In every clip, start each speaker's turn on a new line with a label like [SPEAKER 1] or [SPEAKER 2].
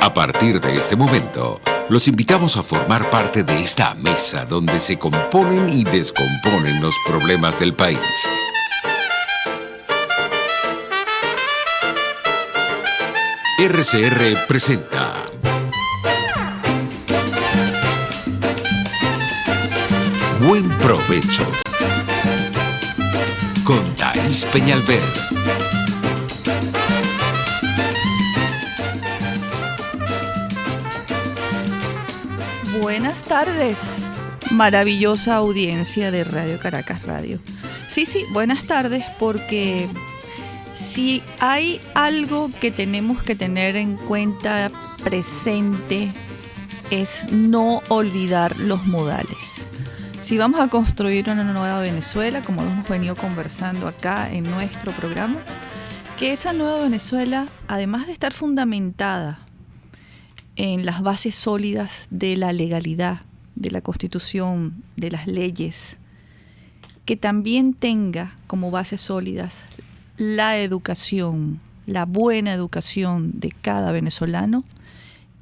[SPEAKER 1] A partir de este momento, los invitamos a formar parte de esta mesa donde se componen y descomponen los problemas del país. RCR presenta Buen Provecho con Thaís Peñalver.
[SPEAKER 2] Buenas tardes, maravillosa audiencia de Radio Caracas Radio. Sí, buenas tardes, porque si hay algo que tenemos que tener en cuenta presente es no olvidar los modales. Si vamos a construir una nueva Venezuela, como hemos venido conversando acá en nuestro programa, que esa nueva Venezuela, además de estar fundamentada en las bases sólidas de la legalidad, de la Constitución, de las leyes, que también tenga como bases sólidas la educación, la buena educación de cada venezolano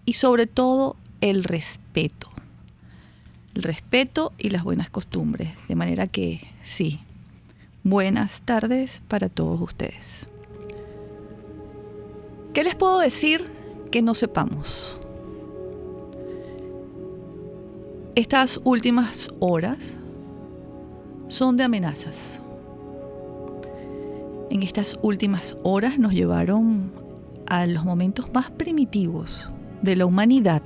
[SPEAKER 2] y sobre todo el respeto y las buenas costumbres. De manera que sí, buenas tardes para todos ustedes. ¿Qué les puedo decir que no sepamos? Estas últimas horas son de amenazas. En estas últimas horas nos llevaron a los momentos más primitivos de la humanidad,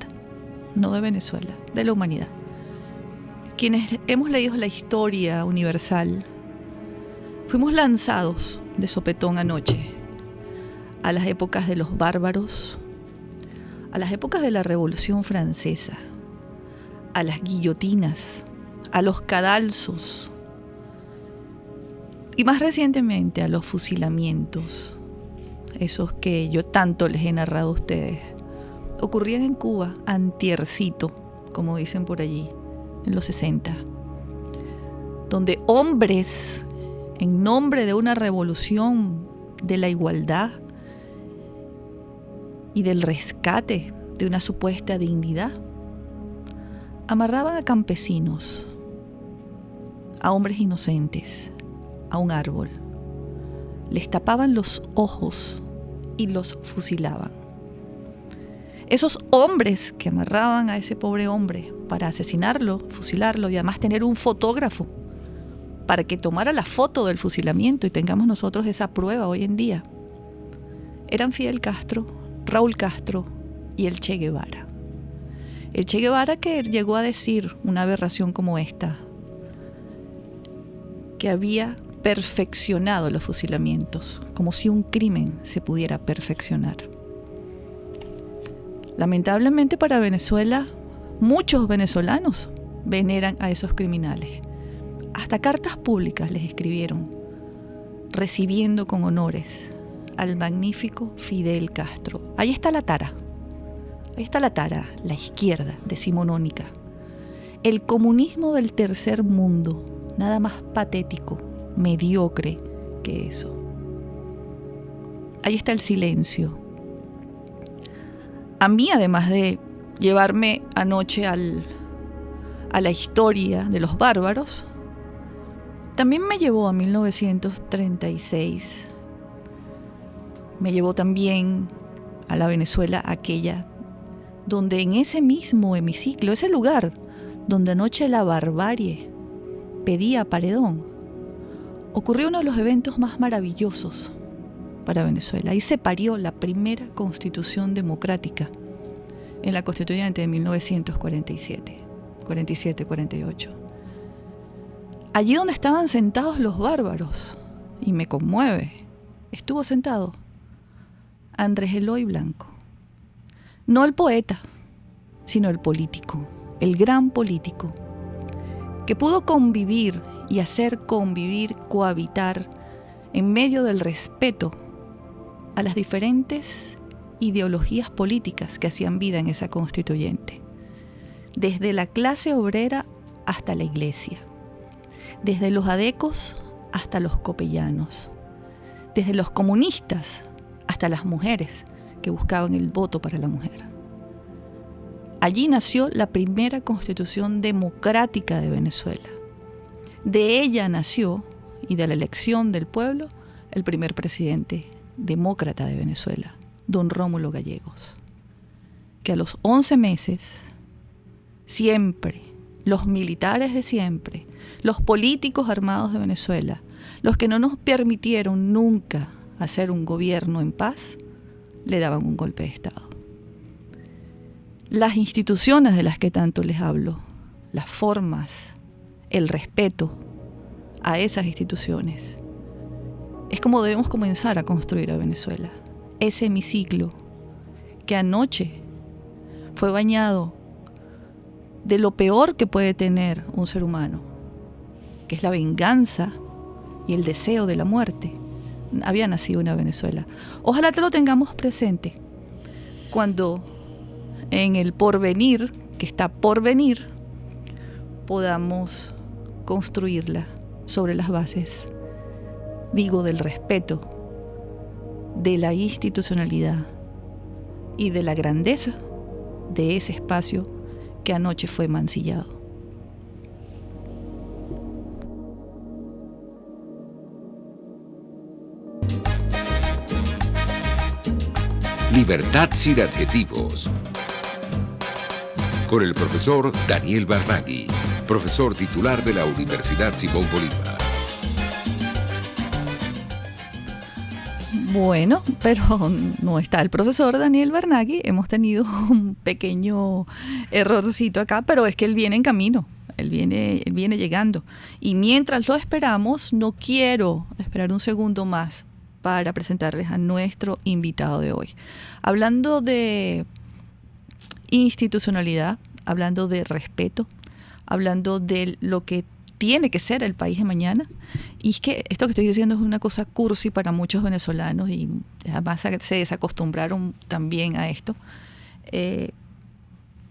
[SPEAKER 2] no de Venezuela, de la humanidad. Quienes hemos leído la historia universal, fuimos lanzados de sopetón anoche a las épocas de los bárbaros, a las épocas de la Revolución Francesa, a las guillotinas, a los cadalsos y más recientemente a los fusilamientos, esos que yo tanto les he narrado a ustedes. Ocurrían en Cuba, antiercito, como dicen por allí, en los 60, donde hombres, en nombre de una revolución de la igualdad y del rescate de una supuesta dignidad, amarraban a campesinos, a hombres inocentes, a un árbol, les tapaban los ojos y los fusilaban. Esos hombres que amarraban a ese pobre hombre para asesinarlo, fusilarlo y además tener un fotógrafo para que tomara la foto del fusilamiento y tengamos nosotros esa prueba hoy en día, eran Fidel Castro, Raúl Castro y el Che Guevara. El Che Guevara, que llegó a decir una aberración como esta, que había perfeccionado los fusilamientos, como si un crimen se pudiera perfeccionar. Lamentablemente para Venezuela, muchos venezolanos veneran a esos criminales. Hasta cartas públicas les escribieron, recibiendo con honores al magnífico Fidel Castro. Ahí está la tara, la izquierda decimonónica. El comunismo del tercer mundo, nada más patético, mediocre que eso. Ahí está el silencio. A mí, además de llevarme anoche a la historia de los bárbaros, también me llevó a 1936. Me llevó también a la Venezuela aquella donde en ese mismo hemiciclo, ese lugar donde anoche la barbarie pedía paredón, ocurrió uno de los eventos más maravillosos para Venezuela. Ahí se parió la primera constitución democrática en la constituyente de 1947-48. Allí donde estaban sentados los bárbaros, y me conmueve, estuvo sentado Andrés Eloy Blanco. No el poeta, sino el político, el gran político, que pudo convivir y hacer convivir, cohabitar, en medio del respeto a las diferentes ideologías políticas que hacían vida en esa constituyente, desde la clase obrera hasta la iglesia, desde los adecos hasta los copellanos, desde los comunistas hasta las mujeres que buscaban el voto para la mujer. Allí nació la primera constitución democrática de Venezuela. De ella nació, y de la elección del pueblo, el primer presidente demócrata de Venezuela, don Rómulo Gallegos, que a los 11 meses, siempre, los militares de siempre, los políticos armados de Venezuela, los que no nos permitieron nunca hacer un gobierno en paz, le daban un golpe de Estado. Las instituciones de las que tanto les hablo, las formas, el respeto a esas instituciones, es como debemos comenzar a construir a Venezuela. Ese hemiciclo que anoche fue bañado de lo peor que puede tener un ser humano, que es la venganza y el deseo de la muerte, había nacido en Venezuela. Ojalá te lo tengamos presente cuando en el porvenir, que está por venir, podamos construirla sobre las bases, digo, del respeto, de la institucionalidad y de la grandeza de ese espacio que anoche fue mancillado.
[SPEAKER 1] Libertad sin adjetivos. Con el profesor Daniel Barnaghi, profesor titular de la Universidad Simón Bolívar.
[SPEAKER 2] Bueno, pero no está el profesor Daniel Barnaghi. Hemos tenido un pequeño errorcito acá, pero es que él viene en camino. Él viene llegando. Y mientras lo esperamos, no quiero esperar un segundo más para presentarles a nuestro invitado de hoy. Hablando de institucionalidad, hablando de respeto, hablando de lo que tiene que ser el país de mañana. Y es que esto que estoy diciendo es una cosa cursi para muchos venezolanos y además se desacostumbraron también a esto.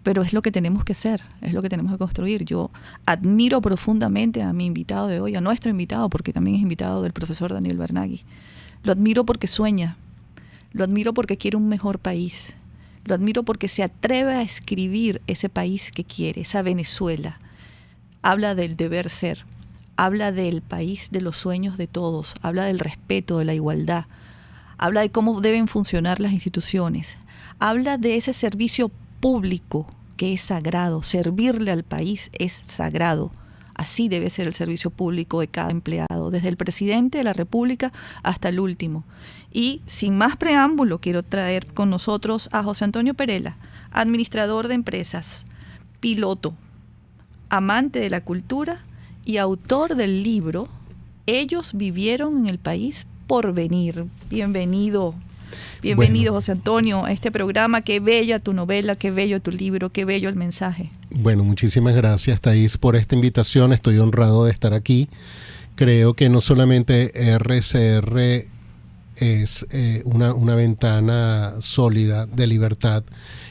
[SPEAKER 2] Pero es lo que tenemos que ser, es lo que tenemos que construir. Yo admiro profundamente a mi invitado de hoy, a nuestro invitado, porque también es invitado del profesor Daniel Barnaghi. Lo admiro porque sueña, lo admiro porque quiere un mejor país, lo admiro porque se atreve a escribir ese país que quiere, esa Venezuela. Habla del deber ser, habla del país de los sueños de todos, habla del respeto, de la igualdad, habla de cómo deben funcionar las instituciones, habla de ese servicio público que es sagrado, servirle al país es sagrado. Así debe ser el servicio público de cada empleado, desde el presidente de la República hasta el último. Y sin más preámbulo, quiero traer con nosotros a José Antonio Perela, administrador de empresas, piloto, amante de la cultura y autor del libro Ellos vivieron en el país por venir. Bienvenido. Bienvenido, bueno, José Antonio, a este programa. Qué bella tu novela, qué bello tu libro, qué bello el mensaje.
[SPEAKER 3] Bueno, muchísimas gracias, Thais, por esta invitación. Estoy honrado de estar aquí. Creo que no solamente RCR es una ventana sólida de libertad.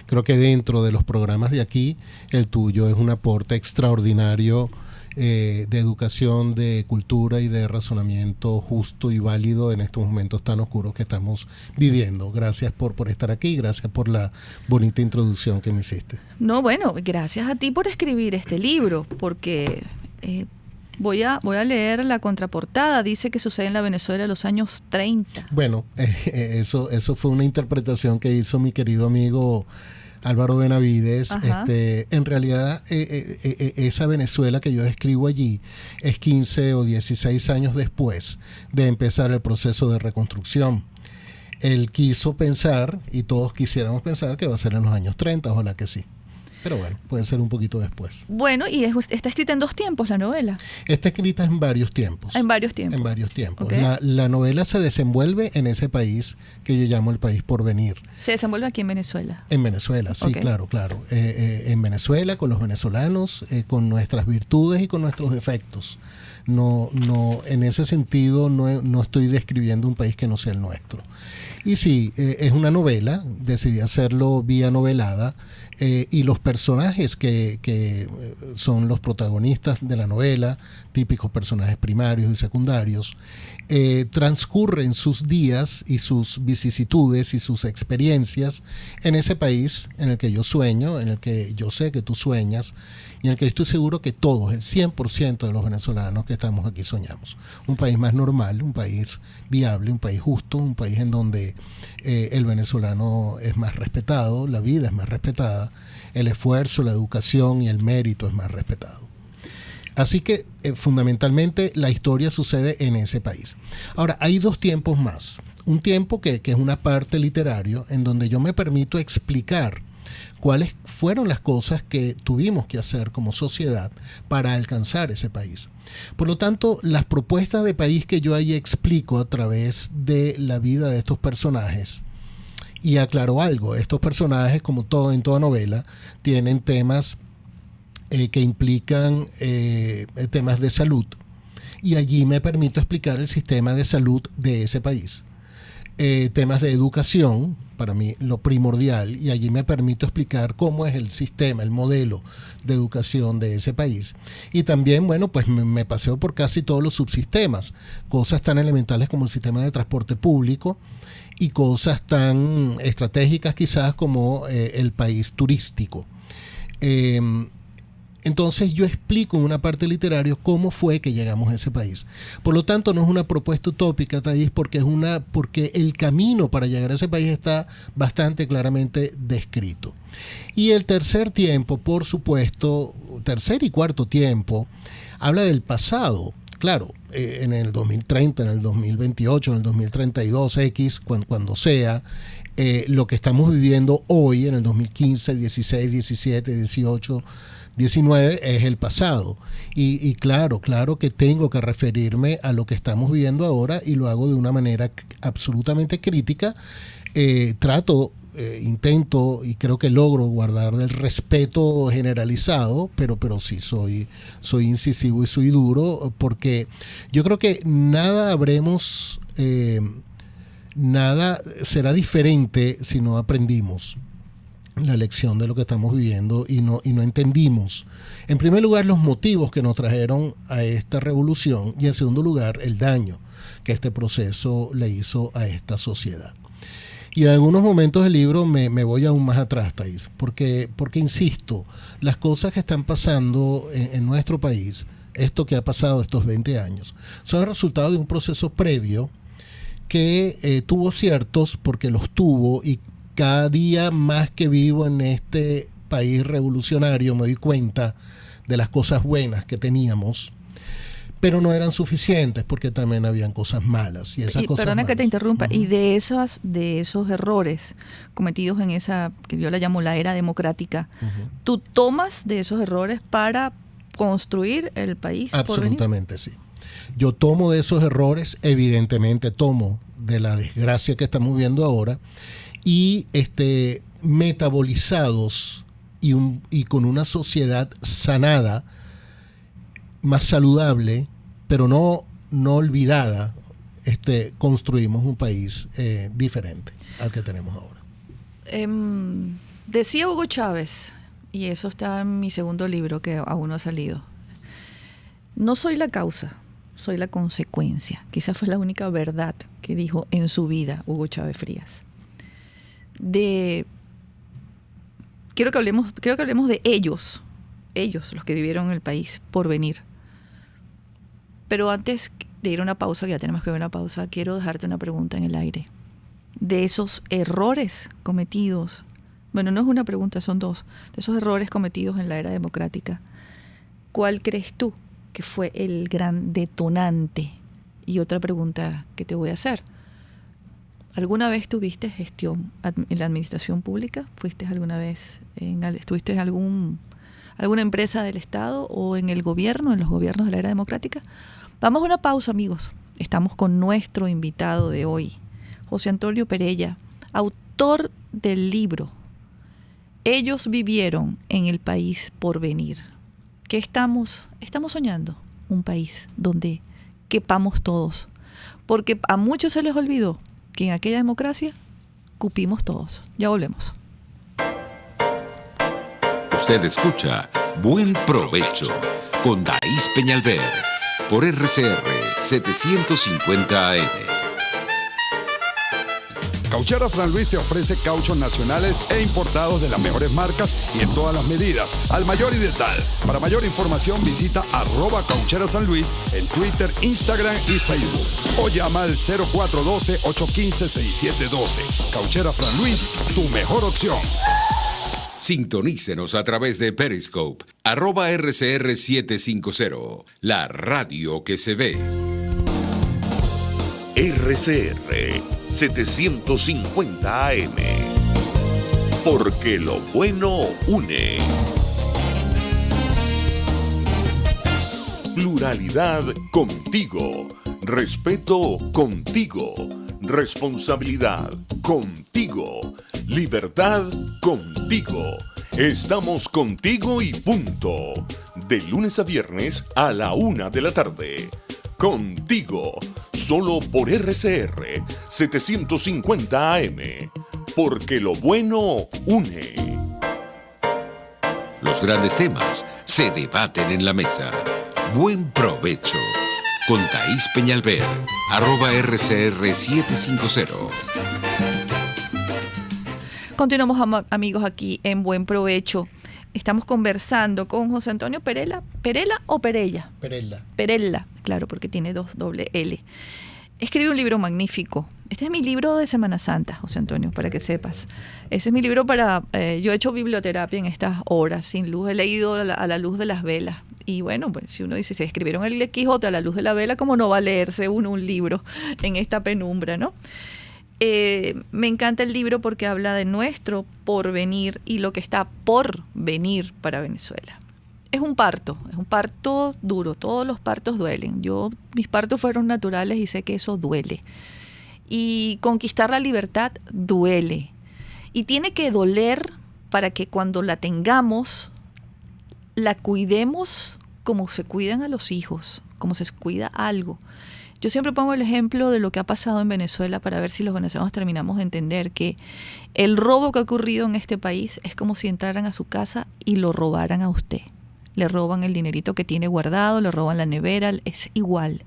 [SPEAKER 3] Creo que dentro de los programas de aquí, el tuyo es un aporte extraordinario de educación, de cultura y de razonamiento justo y válido en estos momentos tan oscuros que estamos viviendo. Gracias por estar aquí, gracias por la bonita introducción que me hiciste.
[SPEAKER 2] No, bueno, gracias a ti por escribir este libro, porque voy a leer la contraportada. Dice que sucede en la Venezuela de los años 30.
[SPEAKER 3] Bueno, eso fue una interpretación que hizo mi querido amigo Álvaro Benavides. En realidad esa Venezuela que yo describo allí es 15 o 16 años después de empezar el proceso de reconstrucción. Él quiso pensar, y todos quisiéramos pensar, que va a ser en los años 30, ojalá que sí. Pero bueno, puede ser un poquito después.
[SPEAKER 2] Bueno, y está escrita en 2 tiempos la novela.
[SPEAKER 3] Está escrita en varios tiempos.
[SPEAKER 2] En varios tiempos.
[SPEAKER 3] En varios tiempos.
[SPEAKER 2] Okay.
[SPEAKER 3] La novela se desenvuelve en ese país que yo llamo el país por venir.
[SPEAKER 2] ¿Se desenvuelve aquí en Venezuela?
[SPEAKER 3] En Venezuela, sí,
[SPEAKER 2] Okay.
[SPEAKER 3] claro. En Venezuela, con los venezolanos, con nuestras virtudes y con nuestros defectos. No, en ese sentido no estoy describiendo un país que no sea el nuestro. Y sí, es una novela, decidí hacerlo vía novelada, y los personajes que son los protagonistas de la novela, típicos personajes primarios y secundarios, transcurren sus días y sus vicisitudes y sus experiencias en ese país en el que yo sueño, en el que yo sé que tú sueñas y en el que estoy seguro que todos, el 100% de los venezolanos que estamos aquí soñamos. Un país más normal, un país viable, un país justo, un país en donde el venezolano es más respetado, la vida es más respetada, el esfuerzo, la educación y el mérito es más respetado. Así que fundamentalmente la historia sucede en ese país. Ahora, hay dos tiempos más. Un tiempo que es una parte literaria en donde yo me permito explicar cuáles fueron las cosas que tuvimos que hacer como sociedad para alcanzar ese país. Por lo tanto, las propuestas de país que yo ahí explico a través de la vida de estos personajes, y aclaro algo, estos personajes, como todo en toda novela, tienen temas que implican temas de salud, y allí me permito explicar el sistema de salud de ese país. Temas de educación, para mí lo primordial, y allí me permito explicar cómo es el sistema, el modelo de educación de ese país. Y también, bueno, pues me paseo por casi todos los subsistemas, cosas tan elementales como el sistema de transporte público y cosas tan estratégicas quizás como el país turístico. Entonces yo explico en una parte literaria cómo fue que llegamos a ese país. Por lo tanto, no es una propuesta utópica, Thais, porque el camino para llegar a ese país está bastante claramente descrito. Y el tercer tiempo, por supuesto, tercer y cuarto tiempo, habla del pasado. Claro, en el 2030, en el 2028, en el 2032, cuando sea, lo que estamos viviendo hoy, en el 2015, 16, 17, 18, 19 es el pasado y claro que tengo que referirme a lo que estamos viviendo ahora y lo hago de una manera absolutamente crítica. Intento y creo que logro guardar el respeto generalizado, pero sí soy incisivo y soy duro, porque yo creo que nada será diferente si no aprendimos la lección de lo que estamos viviendo y no entendimos, en primer lugar, los motivos que nos trajeron a esta revolución y en segundo lugar, el daño que este proceso le hizo a esta sociedad. Y en algunos momentos del libro me voy aún más atrás, Thais, porque insisto, las cosas que están pasando en nuestro país, esto que ha pasado estos 20 años, son el resultado de un proceso previo que tuvo aciertos porque los tuvo, y cada día más que vivo en este país revolucionario me doy cuenta de las cosas buenas que teníamos, pero no eran suficientes porque también habían cosas malas. Y esas cosas
[SPEAKER 2] perdona
[SPEAKER 3] malas,
[SPEAKER 2] que te interrumpa, y de esos errores cometidos en esa, que yo la llamo la era democrática, ¿tú tomas de esos errores para construir el país por venir?
[SPEAKER 3] Absolutamente, sí. Yo tomo de esos errores, evidentemente tomo de la desgracia que estamos viendo ahora, y metabolizados y con una sociedad sanada, más saludable, pero no olvidada, construimos un país diferente al que tenemos ahora.
[SPEAKER 2] Decía Hugo Chávez, y eso está en mi segundo libro que aún no ha salido: no soy la causa, soy la consecuencia. Quizás fue la única verdad que dijo en su vida Hugo Chávez Frías. Quiero que hablemos de ellos, los que vivieron en el país por venir. Pero antes de ir a una pausa, que ya tenemos que ir a una pausa, quiero dejarte una pregunta en el aire. De esos errores cometidos, bueno, no es una pregunta, son dos, de esos errores cometidos en la era democrática, ¿cuál crees tú que fue el gran detonante? Y otra pregunta que te voy a hacer: ¿alguna vez tuviste gestión en la administración pública? ¿Estuviste en alguna empresa del Estado o en el gobierno, en los gobiernos de la era democrática? Vamos a una pausa, amigos. Estamos con nuestro invitado de hoy, José Antonio Perella, autor del libro Ellos vivieron en el país por venir. ¿Qué estamos soñando? Un país donde quepamos todos. Porque a muchos se les olvidó que en aquella democracia cupimos todos. Ya volvemos.
[SPEAKER 1] Usted escucha Buen Provecho con Thais Peñalver por RCR 750 AM.
[SPEAKER 4] Cauchera Fran Luis te ofrece cauchos nacionales e importados de las mejores marcas y en todas las medidas, al mayor y de tal. Para mayor información visita @Cauchera San Luis en Twitter, Instagram y Facebook. O llama al 0412-815-6712. Cauchera Fran Luis, tu mejor opción.
[SPEAKER 1] Sintonícenos a través de Periscope, @RCR750, la radio que se ve.
[SPEAKER 5] RCR 750 AM. Porque lo bueno une. Pluralidad contigo. Respeto contigo. Responsabilidad contigo. Libertad contigo. Estamos contigo y punto. De lunes a viernes a la 1 de la tarde. Contigo. Solo por RCR 750 AM. Porque lo bueno une.
[SPEAKER 1] Los grandes temas se debaten en la mesa. Buen provecho. Con Thaís Peñalver, @RCR750.
[SPEAKER 2] Continuamos, amigos, aquí en Buen Provecho. Estamos conversando con José Antonio Perella. ¿Perella o Perella?
[SPEAKER 3] Perella.
[SPEAKER 2] Perella, claro, porque tiene doble L. Escribe un libro magnífico. Este es mi libro de Semana Santa, José Antonio, para que sepas. Ese es mi libro para... yo he hecho biblioterapia en estas horas, sin luz. He leído a la luz de las velas. Y bueno, pues si uno dice, si escribieron el Quijote a la luz de la vela, ¿cómo no va a leerse uno un libro en esta penumbra, no? Me encanta el libro porque habla de nuestro porvenir y lo que está por venir para Venezuela. Es un parto duro, todos los partos duelen. Mis partos fueron naturales y sé que eso duele. Y conquistar la libertad duele. Y tiene que doler para que cuando la tengamos, la cuidemos como se cuidan a los hijos, como se cuida algo. Yo siempre pongo el ejemplo de lo que ha pasado en Venezuela para ver si los venezolanos terminamos de entender que el robo que ha ocurrido en este país es como si entraran a su casa y lo robaran a usted. Le roban el dinerito que tiene guardado, le roban la nevera, es igual.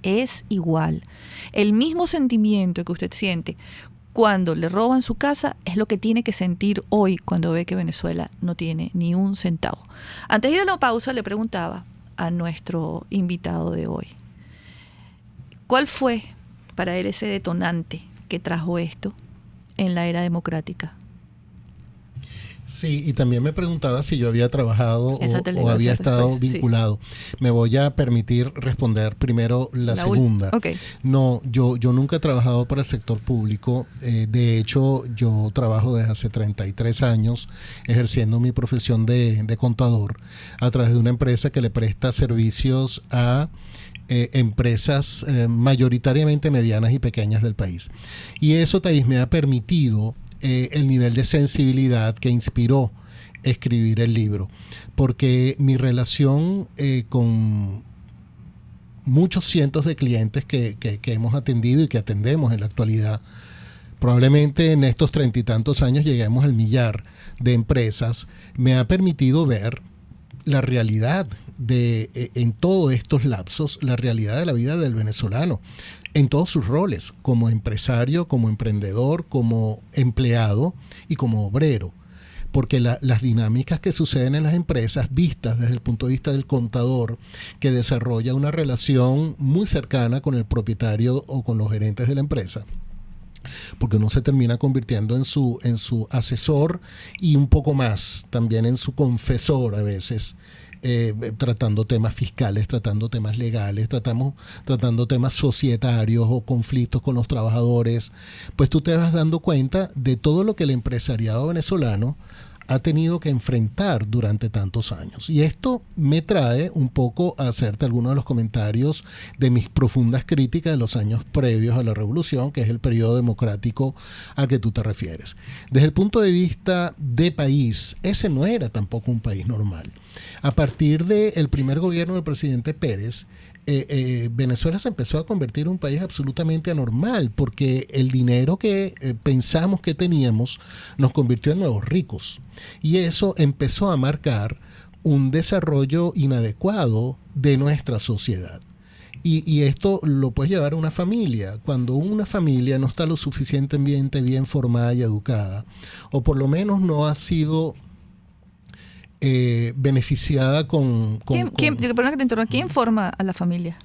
[SPEAKER 2] El mismo sentimiento que usted siente cuando le roban su casa es lo que tiene que sentir hoy cuando ve que Venezuela no tiene ni un centavo. Antes de ir a la pausa le preguntaba a nuestro invitado de hoy, ¿cuál fue para él ese detonante que trajo esto en la era democrática?
[SPEAKER 3] Sí, y también me preguntaba si yo había trabajado o había estado vinculado.
[SPEAKER 2] Sí.
[SPEAKER 3] Me voy a permitir responder primero la segunda.
[SPEAKER 2] Okay.
[SPEAKER 3] No, yo nunca he trabajado para el sector público. De hecho, yo trabajo desde hace 33 años ejerciendo mi profesión de contador a través de una empresa que le presta servicios a empresas mayoritariamente medianas y pequeñas del país. Y eso, Thaís, me ha permitido el nivel de sensibilidad que inspiró escribir el libro, porque mi relación con muchos cientos de clientes que hemos atendido y que atendemos en la actualidad, probablemente en estos 30 y tantos años lleguemos al millar de empresas, me ha permitido ver la realidad en todos estos lapsos, la realidad de la vida del venezolano, en todos sus roles, como empresario, como emprendedor, como empleado y como obrero. Porque las dinámicas que suceden en las empresas, vistas desde el punto de vista del contador, que desarrolla una relación muy cercana con el propietario o con los gerentes de la empresa, porque uno se termina convirtiendo en su asesor y un poco más, también en su confesor a veces, tratando temas fiscales, tratando temas legales, tratando temas societarios o conflictos con los trabajadores, pues tú te vas dando cuenta de todo lo que el empresariado venezolano ha tenido que enfrentar durante tantos años. Y esto me trae un poco a hacerte algunos de los comentarios de mis profundas críticas de los años previos a la revolución, que es el periodo democrático al que tú te refieres. Desde el punto de vista de país, ese no era tampoco un país normal. A partir del primer gobierno del presidente Pérez, Venezuela se empezó a convertir en un país absolutamente anormal, porque el dinero que pensamos que teníamos nos convirtió en nuevos ricos, y eso empezó a marcar un desarrollo inadecuado de nuestra sociedad. Y esto lo puedes llevar a una familia. Cuando una familia no está lo suficientemente bien formada y educada, o por lo menos no ha sido beneficiada con...
[SPEAKER 2] Perdona que te interrumpa, ¿quién forma a la familia?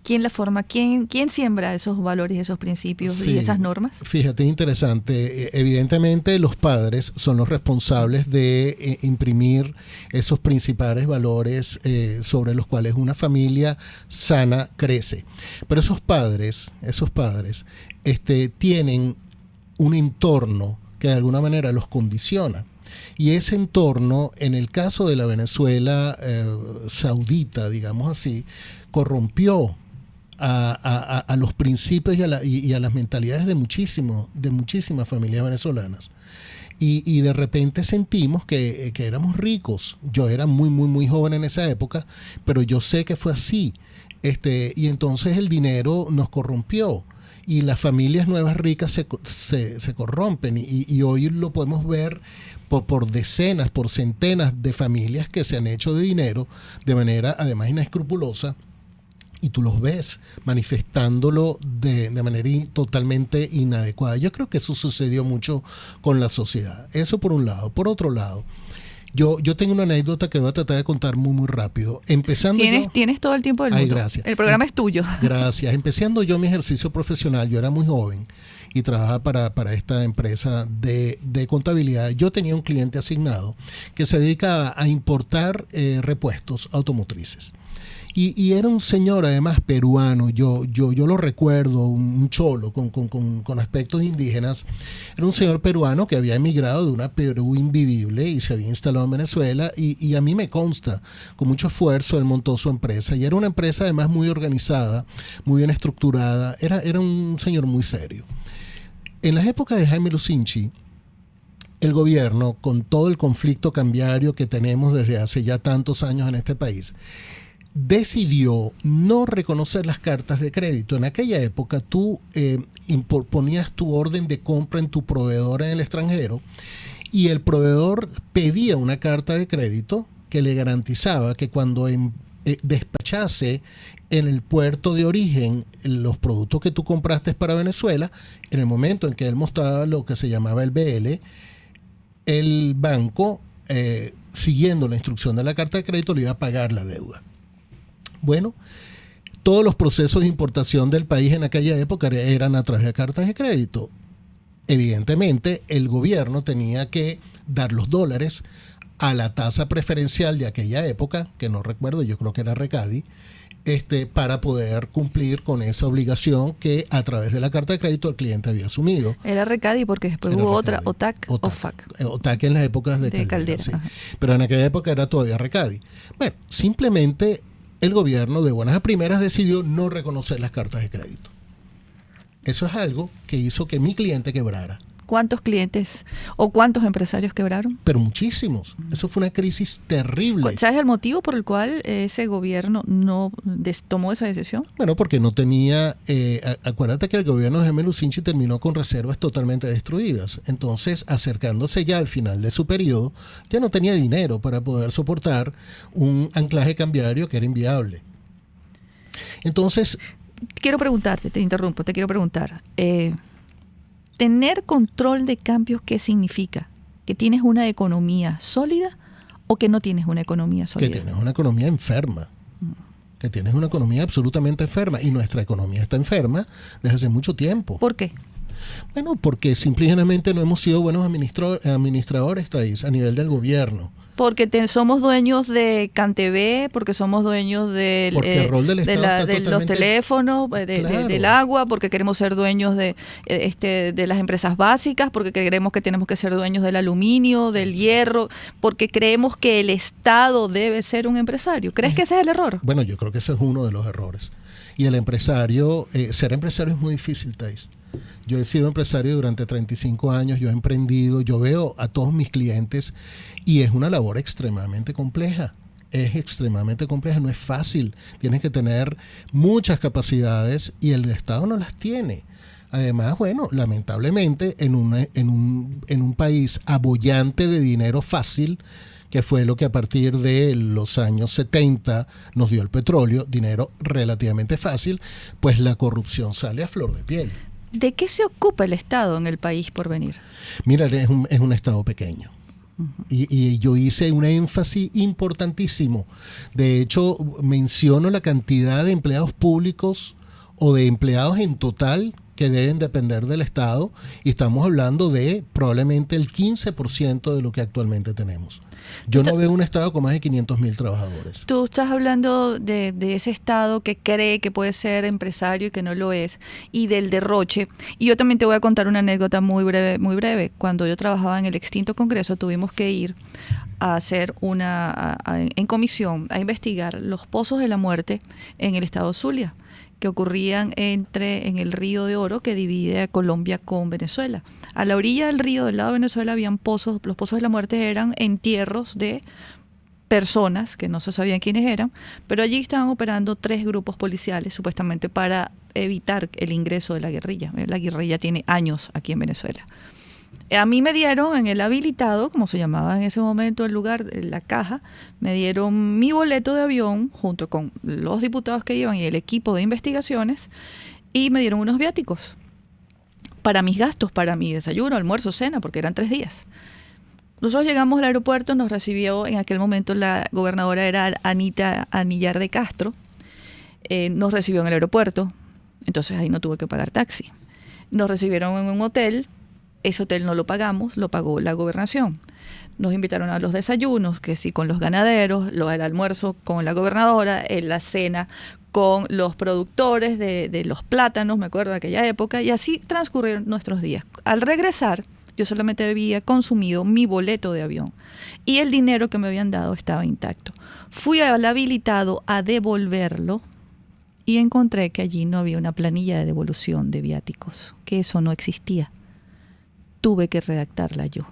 [SPEAKER 2] ¿Quién la forma? ¿Quién siembra esos valores, esos principios y esas normas?
[SPEAKER 3] Fíjate, interesante. Evidentemente los padres son los responsables de imprimir esos principales valores sobre los cuales una familia sana crece. Pero esos padres tienen un entorno que de alguna manera los condiciona. Y ese entorno, en el caso de la Venezuela saudita, digamos así, corrompió a los principios y a las mentalidades de muchísimas familias venezolanas. Y de repente sentimos que éramos ricos. Yo era muy joven en esa época, pero yo sé que fue así. Y entonces el dinero nos corrompió. Y las familias nuevas ricas se corrompen. Y hoy lo podemos ver por decenas, por centenas de familias que se han hecho de dinero de manera además inescrupulosa. Y tú los ves manifestándolo de manera totalmente inadecuada. Yo creo que eso sucedió mucho con la sociedad. Eso por un lado. Por otro lado, yo tengo una anécdota que voy a tratar de contar muy rápido.
[SPEAKER 2] Tienes todo el tiempo del mundo.
[SPEAKER 3] Gracias.
[SPEAKER 2] El programa es tuyo.
[SPEAKER 3] Gracias. Empezando yo mi ejercicio profesional, yo era muy joven y trabajaba para esta empresa de contabilidad. Yo tenía un cliente asignado que se dedicaba a importar repuestos automotrices. Y era un señor además peruano, yo lo recuerdo, un cholo con aspectos indígenas. Era un señor peruano que había emigrado de una Perú invivible y se había instalado en Venezuela, y a mí me consta, con mucho esfuerzo él montó su empresa, y era una empresa además muy organizada, muy bien estructurada. Era un señor muy serio. En las épocas de Jaime Lucinchi, el gobierno, con todo el conflicto cambiario que tenemos desde hace ya tantos años en este país, decidió no reconocer las cartas de crédito. En aquella época tú ponías tu orden de compra en tu proveedor en el extranjero y el proveedor pedía una carta de crédito que le garantizaba que cuando despachase en el puerto de origen los productos que tú compraste para Venezuela, en el momento en que él mostraba lo que se llamaba el BL, el banco, siguiendo la instrucción de la carta de crédito, le iba a pagar la deuda. Bueno, todos los procesos de importación del país en aquella época eran a través de cartas de crédito. Evidentemente, el gobierno tenía que dar los dólares a la tasa preferencial de aquella época, que no recuerdo, yo creo que era Recadi, para poder cumplir con esa obligación que a través de la carta de crédito el cliente había asumido.
[SPEAKER 2] Era Recadi porque después hubo otra, OTAC.
[SPEAKER 3] OTAC en las épocas de Caldera. Sí.
[SPEAKER 2] Ajá.
[SPEAKER 3] Pero en aquella época era todavía Recadi. Bueno, simplemente el gobierno de buenas a primeras decidió no reconocer las cartas de crédito. Eso es algo que hizo que mi cliente quebrara.
[SPEAKER 2] ¿Cuántos clientes o cuántos empresarios quebraron?
[SPEAKER 3] Pero muchísimos. Eso fue una crisis terrible.
[SPEAKER 2] ¿Sabes el motivo por el cual ese gobierno no tomó esa decisión?
[SPEAKER 3] Bueno, porque no tenía... acuérdate que el gobierno de Jaime Lucinchi terminó con reservas totalmente destruidas. Entonces, acercándose ya al final de su periodo, ya no tenía dinero para poder soportar un anclaje cambiario que era inviable. Entonces...
[SPEAKER 2] Quiero preguntarte, te interrumpo, te quiero preguntar... ¿Tener control de cambios qué significa? ¿Que tienes una economía sólida o que no tienes una economía sólida?
[SPEAKER 3] Que tienes una economía enferma. Que tienes una economía absolutamente enferma. Y nuestra economía está enferma desde hace mucho tiempo.
[SPEAKER 2] ¿Por qué?
[SPEAKER 3] Bueno, porque simplemente no hemos sido buenos administradores, Thais, a nivel del gobierno.
[SPEAKER 2] Porque somos dueños de CanTV, porque somos dueños de los teléfonos,
[SPEAKER 3] claro,
[SPEAKER 2] del agua, porque queremos ser dueños de las empresas básicas, porque creemos que tenemos que ser dueños del aluminio, del hierro, porque creemos que el Estado debe ser un empresario. ¿Crees que ese es el error?
[SPEAKER 3] Bueno, yo creo que ese es uno de los errores. Y el empresario, ser empresario es muy difícil, Thais. Yo he sido empresario durante 35 años, yo he emprendido, yo veo a todos mis clientes y es una labor extremadamente compleja. Es extremadamente compleja, no es fácil. Tienes que tener muchas capacidades y el Estado no las tiene. Además, bueno, lamentablemente en un país abollante de dinero fácil, que fue lo que a partir de los años 70 nos dio el petróleo, dinero relativamente fácil, pues la corrupción sale a flor de piel.
[SPEAKER 2] ¿De qué se ocupa el Estado en el país por venir?
[SPEAKER 3] Mira, es un Estado pequeño. Y yo hice un énfasis importantísimo. De hecho, menciono la cantidad de empleados públicos o de empleados en total que deben depender del Estado, y estamos hablando de probablemente el 15% de lo que actualmente tenemos. Yo no veo un Estado con más de 500.000 trabajadores.
[SPEAKER 2] Tú estás hablando de ese Estado que cree que puede ser empresario y que no lo es, y del derroche. Y yo también te voy a contar una anécdota muy breve, muy breve. Cuando yo trabajaba en el extinto Congreso, tuvimos que ir a hacer en comisión, a investigar los pozos de la muerte en el estado Zulia, que ocurrían en el río de Oro que divide a Colombia con Venezuela. A la orilla del río, del lado de Venezuela, habían pozos. Los pozos de la muerte eran entierros de personas que no se sabían quiénes eran, pero allí estaban operando 3 grupos policiales, supuestamente para evitar el ingreso de la guerrilla. La guerrilla tiene años aquí en Venezuela. A mí me dieron en el habilitado, como se llamaba en ese momento el lugar, la caja, me dieron mi boleto de avión junto con los diputados que iban y el equipo de investigaciones, y me dieron unos viáticos para mis gastos, para mi desayuno, almuerzo, cena, porque eran 3 días. Nosotros llegamos al aeropuerto, nos recibió en aquel momento la gobernadora era Anita Anillar de Castro, nos recibió en el aeropuerto, entonces ahí no tuve que pagar taxi. Nos recibieron en un hotel. Ese hotel no lo pagamos, lo pagó la gobernación. Nos invitaron a los desayunos, que sí, con los ganaderos, el almuerzo con la gobernadora, la cena con los productores de los plátanos, me acuerdo de aquella época, y así transcurrieron nuestros días. Al regresar, yo solamente había consumido mi boleto de avión y el dinero que me habían dado estaba intacto. Fui al habilitado a devolverlo y encontré que allí no había una planilla de devolución de viáticos, que eso no existía. Tuve que redactarla yo.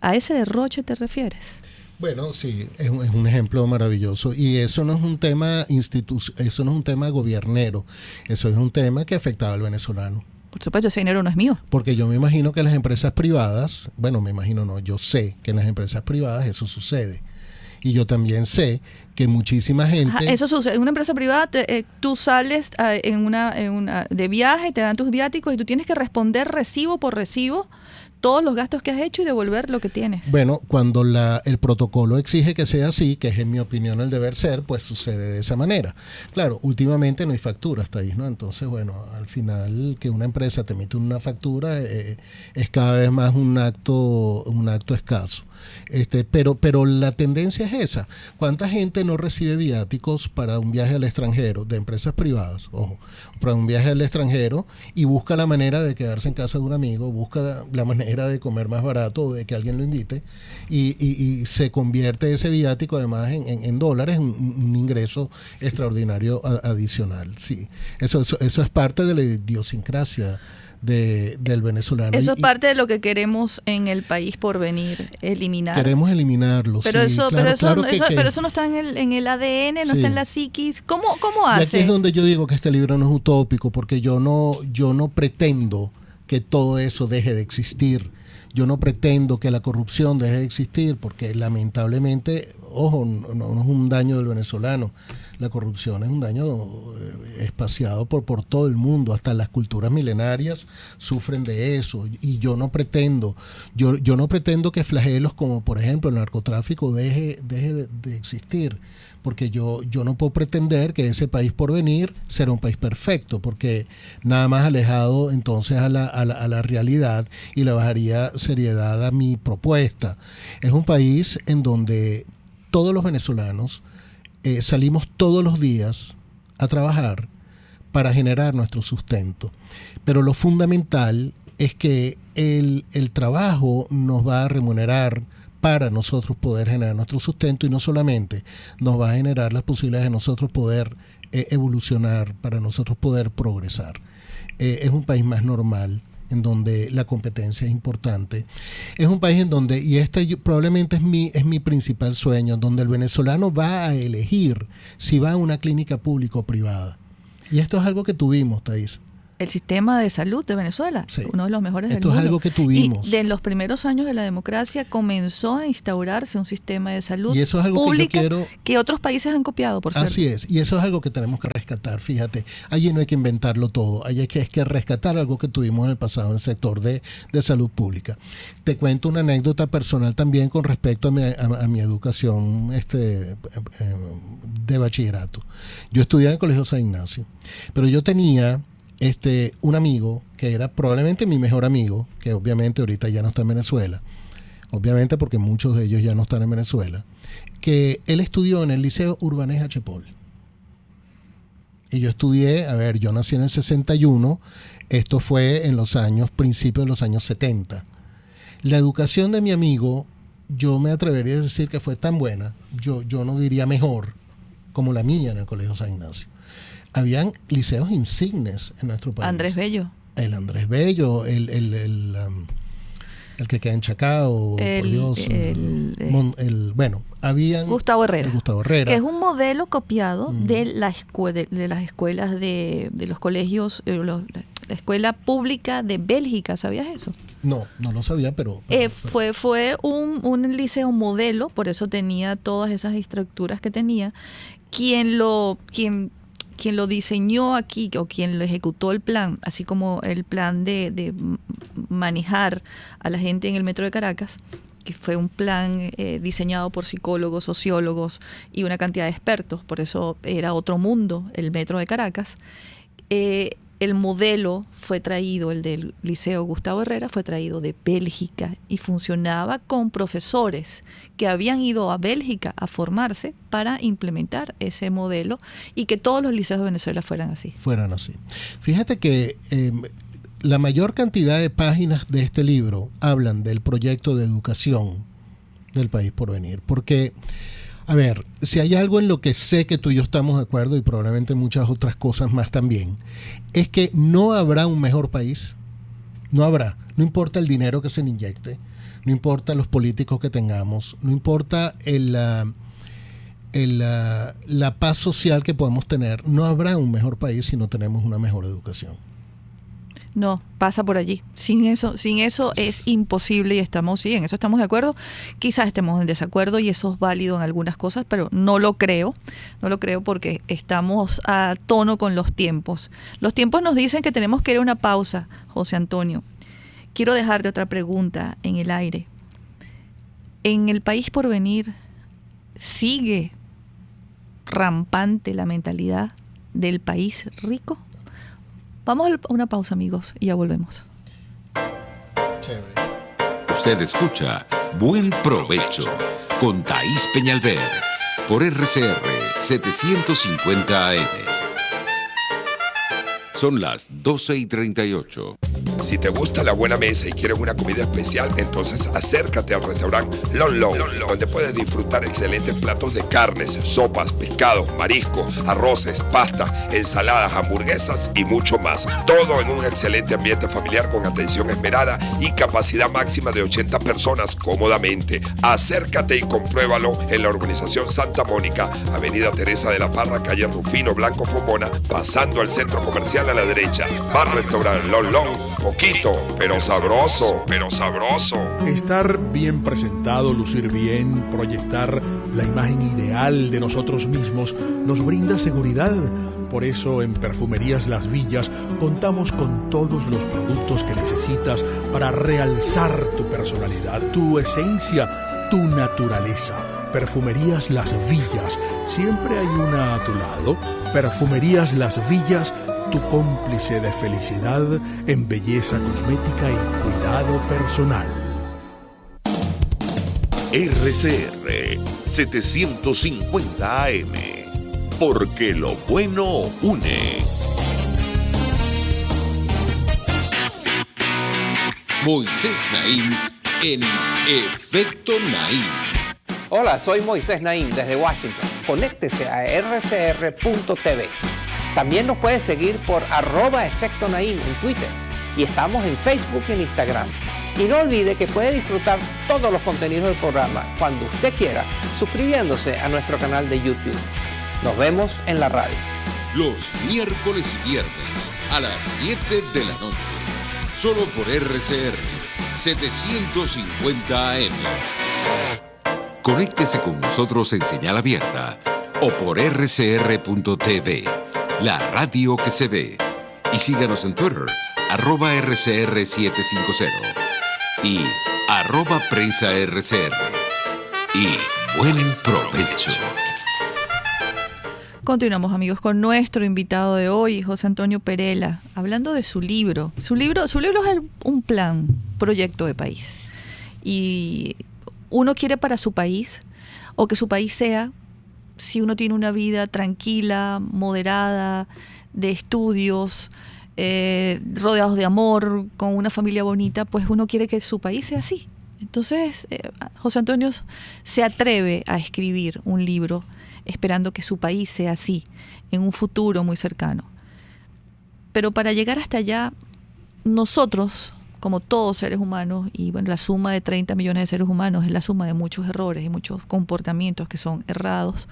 [SPEAKER 2] ¿A ese derroche te refieres?
[SPEAKER 3] Bueno, sí, es un ejemplo maravilloso, y eso no es un tema eso no es un tema gobiernero, eso es un tema que afectaba al venezolano.
[SPEAKER 2] Por supuesto, ese dinero no es mío.
[SPEAKER 3] Porque yo me imagino que las empresas privadas, bueno, me imagino no, yo sé que en las empresas privadas eso sucede. Y yo también sé que muchísima gente...
[SPEAKER 2] Ajá, eso sucede. En una empresa privada, tú sales de viaje, te dan tus viáticos y tú tienes que responder recibo por recibo todos los gastos que has hecho y devolver lo que tienes.
[SPEAKER 3] Bueno, cuando el protocolo exige que sea así, que es en mi opinión el deber ser, pues sucede de esa manera. Claro, últimamente no hay factura hasta ahí, ¿no? Entonces, bueno, al final que una empresa te emite una factura es cada vez más un acto escaso. Pero la tendencia es esa. ¿Cuánta gente no recibe viáticos para un viaje al extranjero, de empresas privadas, ojo, para un viaje al extranjero, y busca la manera de quedarse en casa de un amigo, busca la manera de comer más barato o de que alguien lo invite, y se convierte ese viático además en dólares, un ingreso extraordinario adicional? Sí, eso es parte de la idiosincrasia del venezolano.
[SPEAKER 2] Eso es parte de lo que queremos en el país por venir, eliminar.
[SPEAKER 3] Queremos eliminarlo,
[SPEAKER 2] pero
[SPEAKER 3] sí.
[SPEAKER 2] Pero
[SPEAKER 3] Claro
[SPEAKER 2] eso no está en el ADN, no está en la psiquis. ¿Cómo hace?
[SPEAKER 3] Y aquí es donde yo digo que este libro no es utópico, porque yo no pretendo que todo eso deje de existir. Yo no pretendo que la corrupción deje de existir, porque lamentablemente, ojo, no es un daño del venezolano. La corrupción es un daño espaciado por todo el mundo, hasta las culturas milenarias sufren de eso, y yo no pretendo que flagelos como por ejemplo el narcotráfico deje de existir, porque yo no puedo pretender que ese país por venir será un país perfecto, porque nada más alejado entonces a la realidad, y le bajaría seriedad a mi propuesta. Es un país en donde todos los venezolanos salimos todos los días a trabajar para generar nuestro sustento. Pero lo fundamental es que el trabajo nos va a remunerar para nosotros poder generar nuestro sustento, y no solamente nos va a generar las posibilidades de nosotros poder evolucionar, para nosotros poder progresar. Es un país más normal, en donde la competencia es importante. Es un país en donde, y probablemente es mi principal sueño, donde el venezolano va a elegir si va a una clínica pública o privada. Y esto es algo que tuvimos, Thais.
[SPEAKER 2] el sistema de salud de Venezuela,
[SPEAKER 3] Sí.
[SPEAKER 2] uno de los mejores del
[SPEAKER 3] Esto
[SPEAKER 2] mundo.
[SPEAKER 3] es algo que tuvimos.
[SPEAKER 2] Y de los primeros años de la democracia comenzó a instaurarse un sistema de salud
[SPEAKER 3] Y eso es algo
[SPEAKER 2] pública
[SPEAKER 3] que yo quiero...
[SPEAKER 2] que otros países han copiado, por cierto.
[SPEAKER 3] Así es, y eso es algo que tenemos que rescatar, fíjate, allí no hay que inventarlo todo, allí es que rescatar algo que tuvimos en el pasado en el sector de salud pública. Te cuento una anécdota personal también con respecto a mi educación de bachillerato. Yo estudié en el Colegio San Ignacio, pero yo tenía un amigo que era probablemente mi mejor amigo, que obviamente ahorita ya no está en Venezuela, obviamente porque muchos de ellos ya no están en Venezuela, que él estudió en el Liceo Urbanés H. Paul. Y yo estudié, yo nací en el 61, esto fue en principios de los años 70. La educación de mi amigo, yo me atrevería a decir que fue tan buena, yo no diría mejor, como la mía en el Colegio San Ignacio. Habían liceos insignes en nuestro país.
[SPEAKER 2] Andrés Bello.
[SPEAKER 3] El Andrés Bello, el que queda en Chacao, por Dios. Habían...
[SPEAKER 2] Gustavo Herrera.
[SPEAKER 3] Gustavo Herrera.
[SPEAKER 2] Que es un modelo copiado de las escuelas de los colegios, la escuela pública de Bélgica, ¿sabías eso?
[SPEAKER 3] No lo sabía, pero
[SPEAKER 2] fue un liceo modelo, por eso tenía todas esas estructuras que tenía. Quien lo diseñó aquí, o quien lo ejecutó el plan, así como el plan de manejar a la gente en el metro de Caracas, que fue un plan diseñado por psicólogos, sociólogos y una cantidad de expertos, por eso era otro mundo el metro de Caracas. El modelo fue traído, el del Liceo Gustavo Herrera, fue traído de Bélgica y funcionaba con profesores que habían ido a Bélgica a formarse para implementar ese modelo y que todos los liceos de Venezuela fueran así.
[SPEAKER 3] Fíjate que la mayor cantidad de páginas de este libro hablan del proyecto de educación del país por venir, porque... si hay algo en lo que sé que tú y yo estamos de acuerdo, y probablemente muchas otras cosas más también, es que no habrá un mejor país. No habrá. No importa el dinero que se le inyecte, no importa los políticos que tengamos, no importa la paz social que podemos tener, no habrá un mejor país si no tenemos una mejor educación.
[SPEAKER 2] No, pasa por allí. Sin eso es imposible y en eso estamos de acuerdo. Quizás estemos en desacuerdo y eso es válido en algunas cosas, pero no lo creo porque estamos a tono con los tiempos. Los tiempos nos dicen que tenemos que ir a una pausa, José Antonio. Quiero dejarte otra pregunta en el aire. En el país por venir, ¿sigue rampante la mentalidad del país rico? Vamos a una pausa, amigos, y ya volvemos.
[SPEAKER 3] Chévere.
[SPEAKER 1] Usted escucha Buen Provecho con Thaís Peñalver por RCR 750 AM. Son las 12:38.
[SPEAKER 6] Si te gusta la buena mesa y quieres una comida especial, entonces acércate al restaurante Lon Lon, donde puedes disfrutar excelentes platos de carnes, sopas, pescados, mariscos, arroces, pastas, ensaladas, hamburguesas y mucho más. Todo en un excelente ambiente familiar con atención esmerada y capacidad máxima de 80 personas cómodamente. Acércate y compruébalo en la urbanización Santa Mónica, Avenida Teresa de la Parra, calle Rufino Blanco Fombona, pasando al centro comercial a la derecha. Bar Restaurant Lon Lon. Poquito, pero sabroso.
[SPEAKER 7] Estar bien presentado, lucir bien, proyectar la imagen ideal de nosotros mismos nos brinda seguridad. Por eso en Perfumerías Las Villas contamos con todos los productos que necesitas para realzar tu personalidad, tu esencia, tu naturaleza. Perfumerías Las Villas, siempre hay una a tu lado. Perfumerías Las Villas, tu cómplice de felicidad en belleza cosmética y cuidado personal.
[SPEAKER 5] RCR 750 AM, porque lo bueno une.
[SPEAKER 1] Moisés Naim en Efecto Naim.
[SPEAKER 8] Hola, soy Moisés Naim desde Washington. Conéctese a rcr.tv. También nos puede seguir por @Efecto Naim en Twitter. Y estamos en Facebook y en Instagram. Y no olvide que puede disfrutar todos los contenidos del programa cuando usted quiera, suscribiéndose a nuestro canal de YouTube. Nos vemos en la radio.
[SPEAKER 1] los miércoles y viernes a las 7 de la noche. Solo por RCR 750 AM. Conéctese con nosotros en señal abierta o por rcr.tv, la radio que se ve. Y síganos en Twitter, @RCR750 y @PrensaRCR. Y buen provecho.
[SPEAKER 2] Continuamos, amigos, con nuestro invitado de hoy, José Antonio Perela, hablando de su libro. Su libro es un proyecto de país. Y uno quiere para su país, o que su país sea, si uno tiene una vida tranquila, moderada, de estudios, rodeados de amor, con una familia bonita, pues uno quiere que su país sea así. Entonces, José Antonio se atreve a escribir un libro esperando que su país sea así, en un futuro muy cercano. Pero para llegar hasta allá, nosotros, como todos seres humanos, y bueno, la suma de 30 millones de seres humanos es la suma de muchos errores y muchos comportamientos que son errados,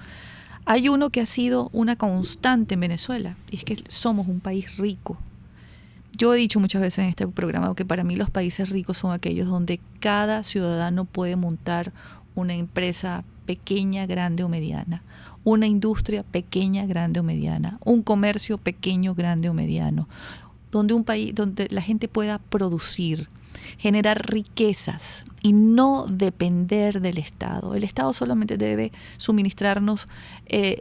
[SPEAKER 2] hay uno que ha sido una constante en Venezuela, y es que somos un país rico. Yo he dicho muchas veces en este programa que para mí los países ricos son aquellos donde cada ciudadano puede montar una empresa pequeña, grande o mediana, una industria pequeña, grande o mediana, un comercio pequeño, grande o mediano, donde un país donde la gente pueda producir, generar riquezas y no depender del Estado. El Estado solamente debe suministrarnos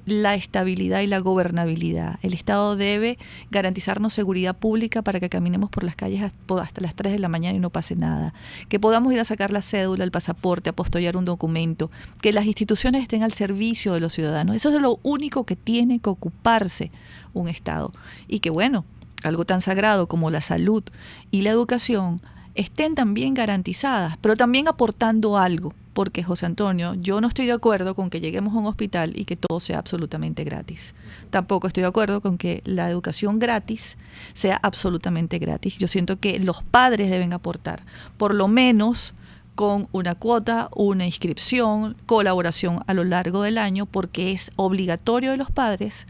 [SPEAKER 2] la estabilidad y la gobernabilidad. El Estado debe garantizarnos seguridad pública para que caminemos por las calles hasta las 3 de la mañana y no pase nada. Que podamos ir a sacar la cédula, el pasaporte, apostillar un documento. Que las instituciones estén al servicio de los ciudadanos. Eso es lo único que tiene que ocuparse un Estado. Y que bueno, algo tan sagrado como la salud y la educación estén también garantizadas, pero también aportando algo, porque José Antonio, yo no estoy de acuerdo con que lleguemos a un hospital y que todo sea absolutamente gratis. Tampoco estoy de acuerdo con que la educación gratis sea absolutamente gratis. Yo siento que los padres deben aportar, por lo menos con una cuota, una inscripción, colaboración a lo largo del año, porque es obligatorio de los padres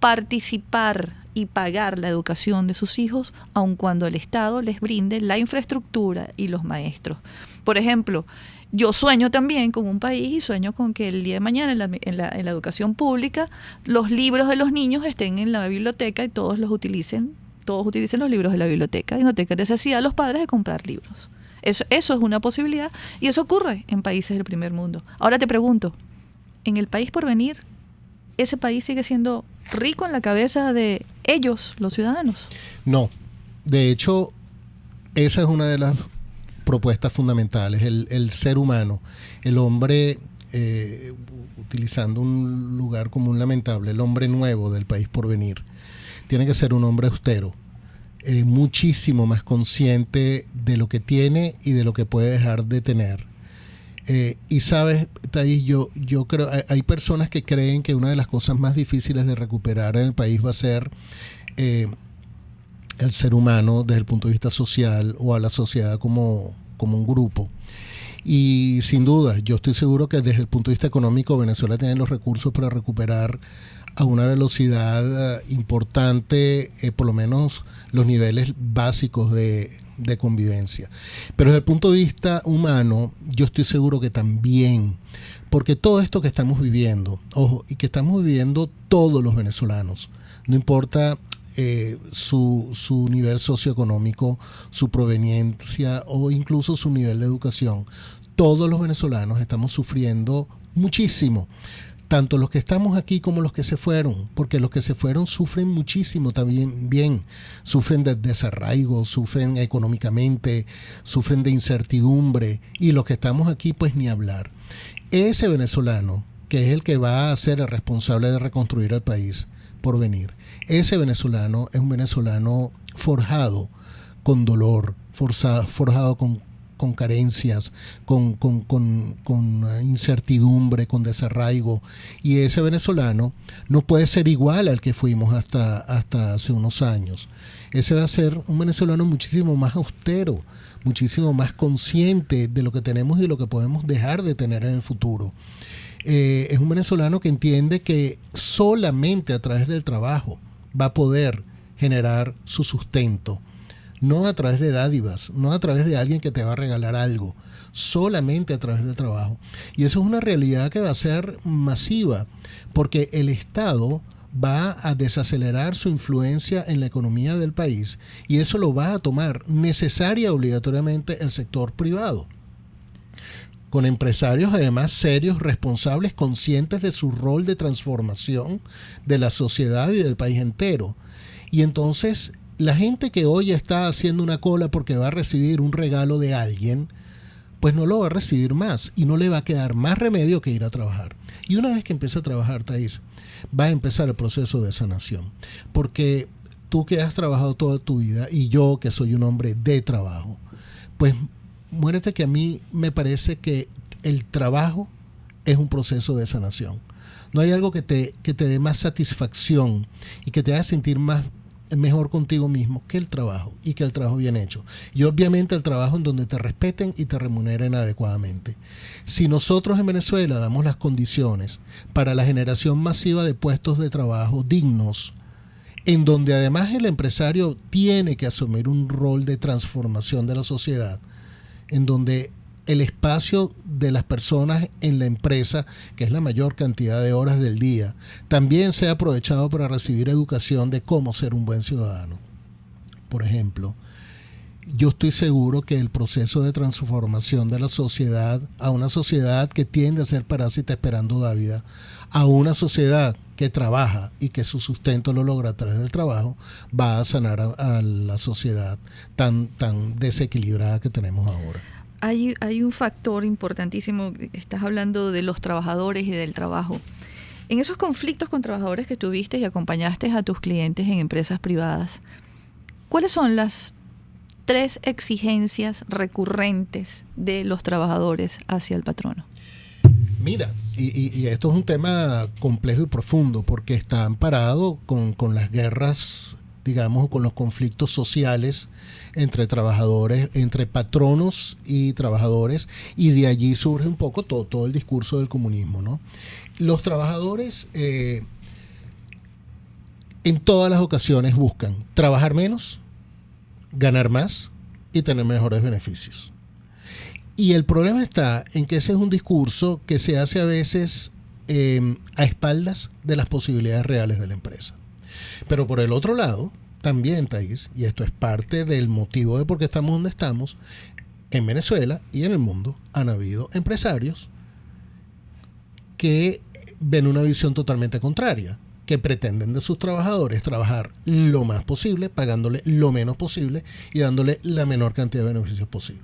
[SPEAKER 2] participar y pagar la educación de sus hijos, aun cuando el Estado les brinde la infraestructura y los maestros. Por ejemplo, yo sueño también con un país y sueño con que el día de mañana en la educación pública los libros de los niños estén en la biblioteca y todos utilicen los libros de la biblioteca y no tengan necesidad los padres de comprar libros. Eso es una posibilidad y eso ocurre en países del primer mundo. Ahora te pregunto, en el país por venir, ¿ese país sigue siendo rico en la cabeza de ellos, los ciudadanos? No.
[SPEAKER 3] De hecho, esa es una de las propuestas fundamentales. El ser humano, el hombre, utilizando un lugar común lamentable, el hombre nuevo del país por venir, tiene que ser un hombre austero, muchísimo más consciente de lo que tiene y de lo que puede dejar de tener. Y sabes, Thais, yo creo, hay personas que creen que una de las cosas más difíciles de recuperar en el país va a ser el ser humano desde el punto de vista social o a la sociedad como un grupo. Y sin duda, yo estoy seguro que desde el punto de vista económico Venezuela tiene los recursos para recuperar a una velocidad importante, por lo menos los niveles básicos de convivencia. Pero desde el punto de vista humano, yo estoy seguro que también, porque todo esto que estamos viviendo, ojo, y que estamos viviendo todos los venezolanos, no importa su nivel socioeconómico, su proveniencia o incluso su nivel de educación, todos los venezolanos estamos sufriendo muchísimo. Tanto los que estamos aquí como los que se fueron, porque los que se fueron sufren muchísimo también, sufren de desarraigo, sufren económicamente, sufren de incertidumbre, y los que estamos aquí pues ni hablar. Ese venezolano, que es el que va a ser el responsable de reconstruir el país por venir, ese venezolano es un venezolano forjado con dolor, forjado con carencias, con incertidumbre, con desarraigo, y ese venezolano no puede ser igual al que fuimos hasta hace unos años. Ese va a ser un venezolano muchísimo más austero, muchísimo más consciente de lo que tenemos y de lo que podemos dejar de tener en el futuro. Es un venezolano que entiende que solamente a través del trabajo va a poder generar su sustento, no a través de dádivas, no a través de alguien que te va a regalar algo, solamente a través del trabajo. Y eso es una realidad que va a ser masiva, porque el Estado va a desacelerar su influencia en la economía del país y eso lo va a tomar necesaria obligatoriamente el sector privado, con empresarios además serios, responsables, conscientes de su rol de transformación de la sociedad y del país entero. Y entonces la gente que hoy está haciendo una cola porque va a recibir un regalo de alguien, pues no lo va a recibir más y no le va a quedar más remedio que ir a trabajar. Y una vez que empiece a trabajar, Thais, va a empezar el proceso de sanación. Porque tú que has trabajado toda tu vida y yo que soy un hombre de trabajo, pues muérete que a mí me parece que el trabajo es un proceso de sanación. No hay algo que te dé más satisfacción y que te haga sentir mejor contigo mismo que el trabajo, y que el trabajo bien hecho. Y obviamente el trabajo en donde te respeten y te remuneren adecuadamente. Si nosotros en Venezuela damos las condiciones para la generación masiva de puestos de trabajo dignos, en donde además el empresario tiene que asumir un rol de transformación de la sociedad, en donde el espacio de las personas en la empresa, que es la mayor cantidad de horas del día, también sea aprovechado para recibir educación de cómo ser un buen ciudadano. Por ejemplo, yo estoy seguro que el proceso de transformación de la sociedad a una sociedad que tiende a ser parásita esperando dávida, a una sociedad que trabaja y que su sustento lo logra a través del trabajo, va a sanar a la sociedad tan desequilibrada que tenemos ahora.
[SPEAKER 2] Hay un factor importantísimo, estás hablando de los trabajadores y del trabajo. En esos conflictos con trabajadores que tuviste y acompañaste a tus clientes en empresas privadas, ¿cuáles son las 3 exigencias recurrentes de los trabajadores hacia el patrono?
[SPEAKER 3] Mira, y esto es un tema complejo y profundo porque está amparado con las guerras, digamos, con los conflictos sociales entre trabajadores, entre patronos y trabajadores, y de allí surge un poco todo el discurso del comunismo, ¿no? Los trabajadores en todas las ocasiones buscan trabajar menos, ganar más y tener mejores beneficios. Y el problema está en que ese es un discurso que se hace a veces a espaldas de las posibilidades reales de la empresa. Pero por el otro lado, también, Thais, y esto es parte del motivo de por qué estamos donde estamos, en Venezuela y en el mundo han habido empresarios que ven una visión totalmente contraria, que pretenden de sus trabajadores trabajar lo más posible, pagándole lo menos posible y dándole la menor cantidad de beneficios posible.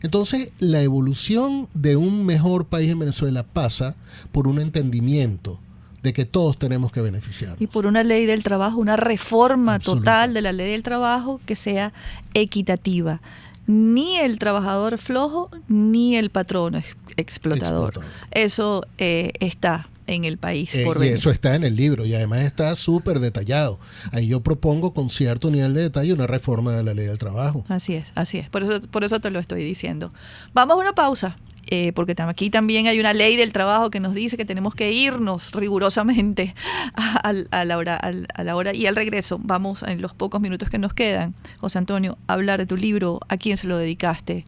[SPEAKER 3] Entonces, la evolución de un mejor país en Venezuela pasa por un entendimiento de que todos tenemos que beneficiarnos.
[SPEAKER 2] Y por una ley del trabajo, una reforma total de la ley del trabajo que sea equitativa. Ni el trabajador flojo, ni el patrono explotador. Eso está en el país por venir.
[SPEAKER 3] Y eso está en el libro y además está súper detallado. Ahí yo propongo con cierto nivel de detalle una reforma de la ley del trabajo.
[SPEAKER 2] Así es. Por eso te lo estoy diciendo. Vamos a una pausa. Porque aquí también hay una ley del trabajo que nos dice que tenemos que irnos rigurosamente a la hora y al regreso. Vamos, en los pocos minutos que nos quedan, José Antonio, a hablar de tu libro, a quién se lo dedicaste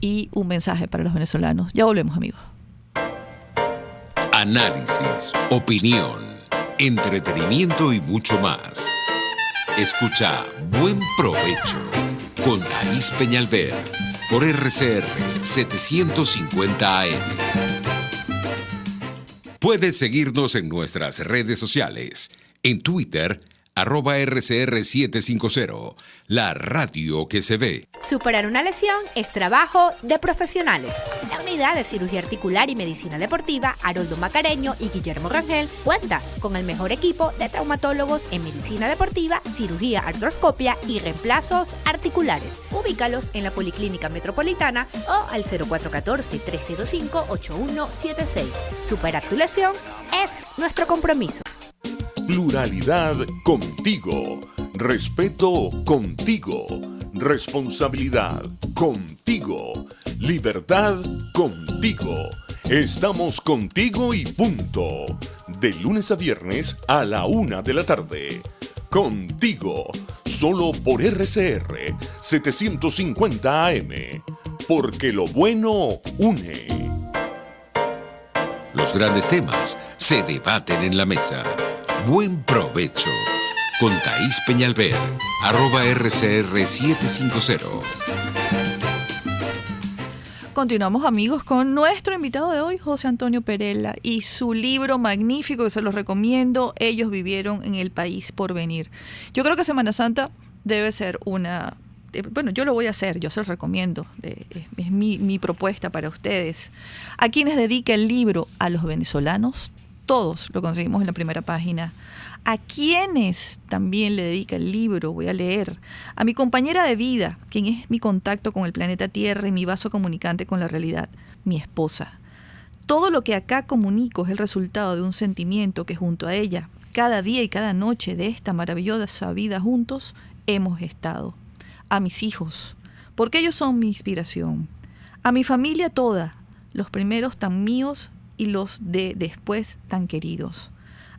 [SPEAKER 2] y un mensaje para los venezolanos. Ya volvemos, amigos.
[SPEAKER 1] Análisis, opinión, entretenimiento y mucho más. Escucha Buen Provecho con Thais Peñalver por RCR 750 AM. Puedes seguirnos en nuestras redes sociales. En Twitter, @RCR750, la radio que se ve.
[SPEAKER 9] Superar una lesión es trabajo de profesionales. La unidad de cirugía articular y medicina deportiva Haroldo Macareño y Guillermo Rangel cuenta con el mejor equipo de traumatólogos en medicina deportiva, cirugía artroscopia y reemplazos articulares. Ubícalos en la Policlínica Metropolitana o al 0414-305-8176. Superar tu lesión es nuestro compromiso.
[SPEAKER 5] Pluralidad contigo. Respeto contigo. Responsabilidad contigo. Libertad contigo. Estamos contigo y punto. De lunes a viernes a la 1 de la tarde. Contigo, solo por RCR 750 AM, porque lo bueno une.
[SPEAKER 1] Los grandes temas se debaten en la mesa. Buen provecho. Con Thaís Peñalver, @RCR750.
[SPEAKER 2] Continuamos, amigos, con nuestro invitado de hoy, José Antonio Perella, y su libro magnífico que se los recomiendo, Ellos vivieron en el país por venir. Yo creo que Semana Santa debe ser una... Bueno, yo lo voy a hacer, yo se los recomiendo, es mi propuesta para ustedes. A quienes dedica el libro, a los venezolanos, todos lo conseguimos en la primera página. A quienes también le dedica el libro, voy a leer. A mi compañera de vida, quien es mi contacto con el planeta Tierra y mi vaso comunicante con la realidad, mi esposa. Todo lo que acá comunico es el resultado de un sentimiento que junto a ella, cada día y cada noche de esta maravillosa vida juntos, hemos estado. A mis hijos, porque ellos son mi inspiración. A mi familia toda, los primeros tan míos y los de después tan queridos.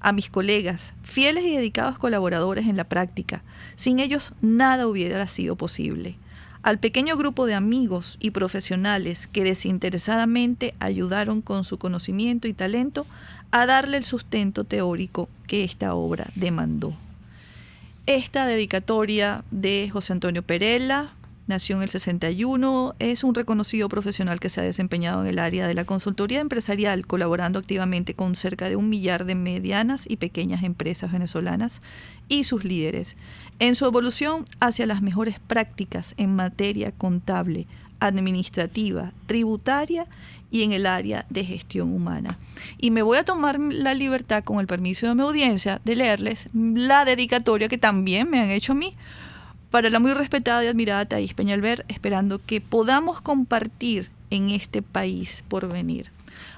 [SPEAKER 2] A mis colegas, fieles y dedicados colaboradores en la práctica. Sin ellos nada hubiera sido posible. Al pequeño grupo de amigos y profesionales que desinteresadamente ayudaron con su conocimiento y talento a darle el sustento teórico que esta obra demandó. Esta dedicatoria de José Antonio Perella, nació en el 61, es un reconocido profesional que se ha desempeñado en el área de la consultoría empresarial, colaborando activamente con cerca de 1 millar de medianas y pequeñas empresas venezolanas y sus líderes, en su evolución hacia las mejores prácticas en materia contable, administrativa, tributaria y en el área de gestión humana. Y me voy a tomar la libertad, con el permiso de mi audiencia, de leerles la dedicatoria que también me han hecho a mí, para la muy respetada y admirada Thaís Peñalver, esperando que podamos compartir en este país por venir.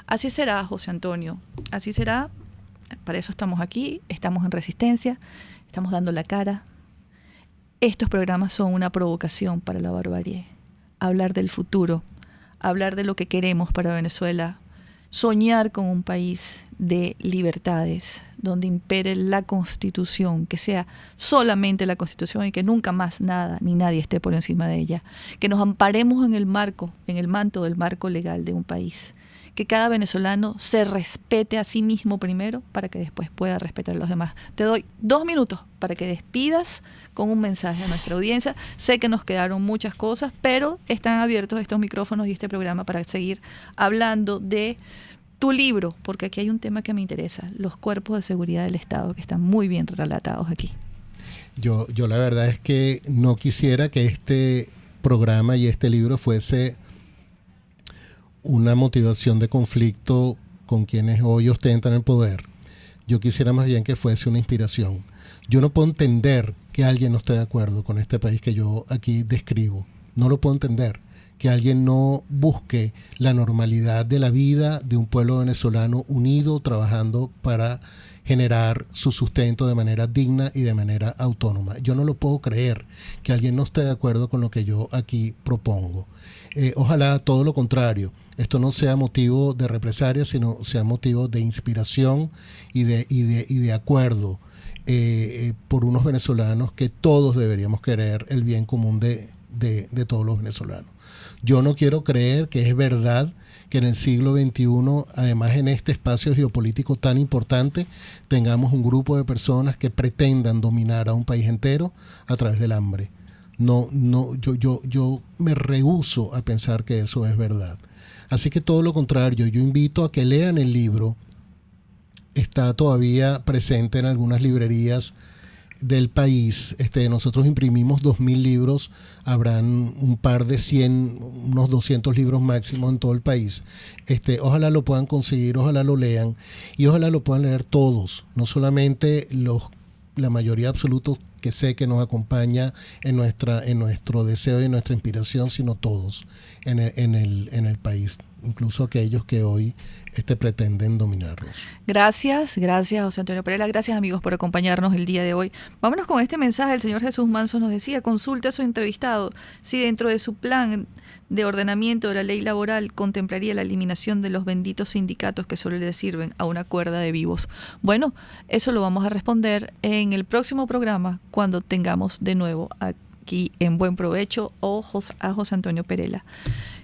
[SPEAKER 2] Así será, José Antonio, así será. Para eso estamos aquí, estamos en Resistencia, estamos dando la cara. Estos programas son una provocación para la barbarie. Hablar del futuro, hablar de lo que queremos para Venezuela, soñar con un país de libertades, donde impere la Constitución, que sea solamente la Constitución y que nunca más nada ni nadie esté por encima de ella. Que nos amparemos en el marco, en el manto del marco legal de un país. Que cada venezolano se respete a sí mismo primero para que después pueda respetar a los demás. Te doy 2 minutos para que despidas con un mensaje a nuestra audiencia. Sé que nos quedaron muchas cosas, pero están abiertos estos micrófonos y este programa para seguir hablando de tu libro, porque aquí hay un tema que me interesa, los cuerpos de seguridad del Estado, que están muy bien relatados aquí.
[SPEAKER 3] Yo la verdad es que no quisiera que este programa y este libro fuese una motivación de conflicto con quienes hoy ostentan el poder. Yo quisiera más bien que fuese una inspiración. Yo no puedo entender que alguien no esté de acuerdo con este país que yo aquí describo. No lo puedo entender. Que alguien no busque la normalidad de la vida de un pueblo venezolano unido, trabajando para generar su sustento de manera digna y de manera autónoma. Yo no lo puedo creer, que alguien no esté de acuerdo con lo que yo aquí propongo. Ojalá todo lo contrario, esto no sea motivo de represalia, sino sea motivo de inspiración y de acuerdo por unos venezolanos que todos deberíamos querer el bien común de todos los venezolanos. Yo no quiero creer que es verdad que en el siglo XXI, además en este espacio geopolítico tan importante, tengamos un grupo de personas que pretendan dominar a un país entero a través del hambre. No, yo me rehúso a pensar que eso es verdad. Así que todo lo contrario, yo invito a que lean el libro. Está todavía presente en algunas librerías del país. Nosotros imprimimos 2.000 libros, habrán un par de 100, unos 200 libros máximo en todo el país. Ojalá lo puedan conseguir, ojalá lo lean y ojalá lo puedan leer todos, no solamente la mayoría absoluta que sé que nos acompaña en nuestro deseo y en nuestra inspiración, sino todos. en el país, incluso aquellos que hoy pretenden dominarnos.
[SPEAKER 2] Gracias José Antonio Perela, gracias amigos por acompañarnos el día de hoy. Vámonos con este mensaje. El señor Jesús Manso nos decía: consulte a su entrevistado si dentro de su plan de ordenamiento de la ley laboral contemplaría la eliminación de los benditos sindicatos que solo le sirven a una cuerda de vivos. Bueno, eso lo vamos a responder en el próximo programa, cuando tengamos de nuevo aquí en Buen Provecho a José Antonio Perela.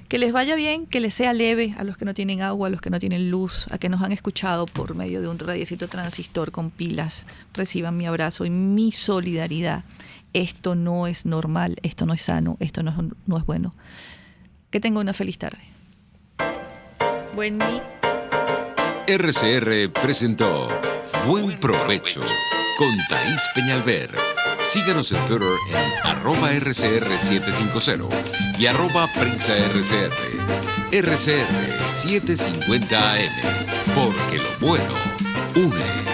[SPEAKER 2] Que les vaya bien, que les sea leve a los que no tienen agua, a los que no tienen luz, a que nos han escuchado por medio de un radiecito transistor con pilas. Reciban mi abrazo y mi solidaridad. Esto no es normal, esto no es sano, esto no es bueno. Que tengan una feliz tarde. Buen día.
[SPEAKER 1] RCR presentó Buen Provecho con Thaís Peñalver. Síganos en Twitter en @RCR750 y @PrensaRCR. RCR 750 AM, porque lo bueno une.